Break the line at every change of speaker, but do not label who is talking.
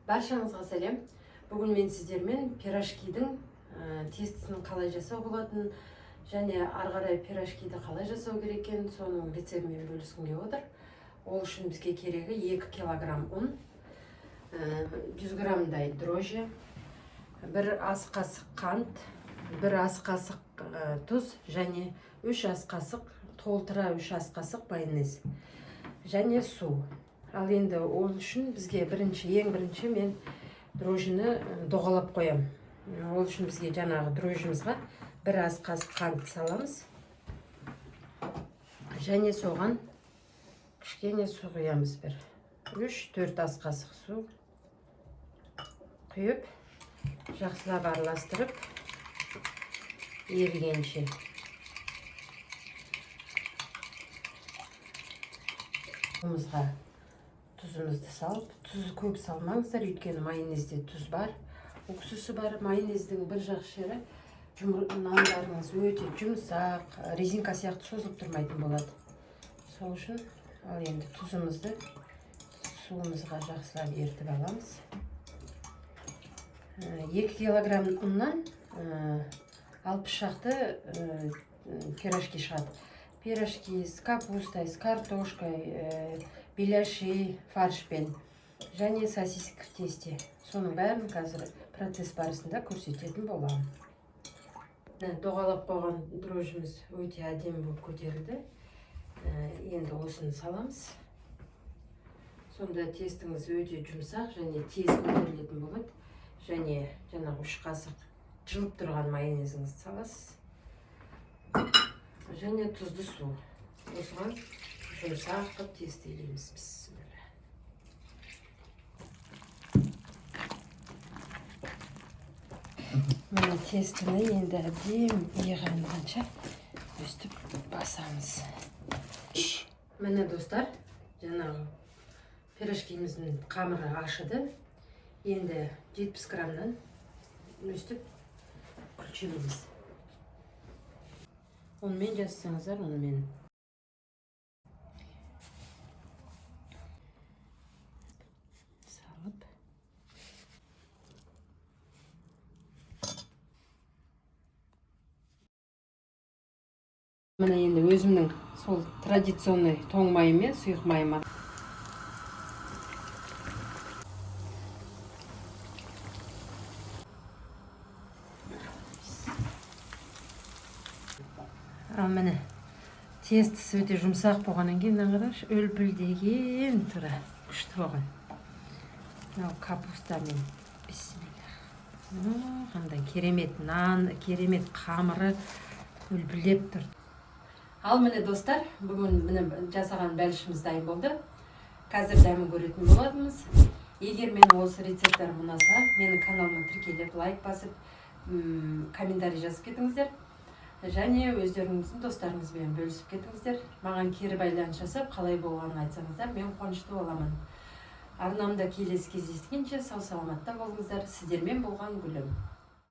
Баршаңызға сәлем. Бүгін мен сіздермен пирожкидің тестісін қалай жасау болатын және ары қарай пирожкиді қалай жасау керек екен, соның рецептімен бөліскім келіп отыр. Ол үшін бізге керегі 2 килограмм ұн, 100 граммдай дрожжи, 1 ас қасық қант, 1 ас қасық тұз және 3 ас қасық, толтыра 3 ас қасық майонез және су. Ал енді ол үшін бізге ең бірінші мен дрожжіні доғалап қоям. Ол үшін бізге жаңағы дрожжімізға 1 ас қасық қант саламыз. Және соған кішкене су құямыз. 3-4 ас қасық су құйып, жақсылап араластырып, ерігенше. Тұзымызды салып, тұзы көп салмаңыздар, өйткені майонезде тұз бар, уксусы бар. Майонездің бір жақсы жері нандарыңыз өте жұмсақ, резинка сияқты созылып тұрмайтын болады. Сол үшін ал енді тұзымызды суымызға жақсылап ертіп аламыз. 2 килограмм ұннан 60 шақты пирожки шығады. Пирожки с капустой, с картошкой, беляши, фаршпен және сосиски в тесте. Соның бәрін қазір процесс барысында көрсететін боламын. Доғалап қойған дрожжіміз өте әдемі болып көтерілді. Енді осыны саламыз. Сонда тестіңіз өте жұмсақ және тез көтерілетін болады. Және жаңағы 3 қасық жылып тұрған майонезіңізді саласыз. Және тұзды су. Осыған жұмсақ қып тестелейміз біз. Міне тестіні енді әбден иығанғанша өстіп басамыз. Міне достар, жаңағы пирожкиміздің қамыры ашыды. Енді 70 граммнан өстіп күлчеміз. Онымен жазсаңыздар, онымен. Салып. Міне енді өзімнің сол традиционный тоң майымен, сұйық майыма. Ал міне тестісі өте жұмсақ болғаннан кейін қарашы, үлпілдеген тұра күшті болған. Мынау капустамен бисмилля. Қандай керемет нан, керемет қамыры үлпілдеп тұр. Ал міне достар, бүгін жасаған бәлішіміз дайын болды. Қазір дәмін көретін боладымыз. Егер менің осы рецепттарым ұнаса, менің каналыма тіркеліп, лайк басып, комментарий жазып кетіңіздер. Және өздеріңіздің достарыңызбен бөлісіп кетіңіздер. Маған кері байланыс жасап, қалай болғанын айтсаңыздар, мен қуанышты боламын. Арнамда келесі кездескенше сау саламатта болыңыздар. Сіздермен болған Гүлім.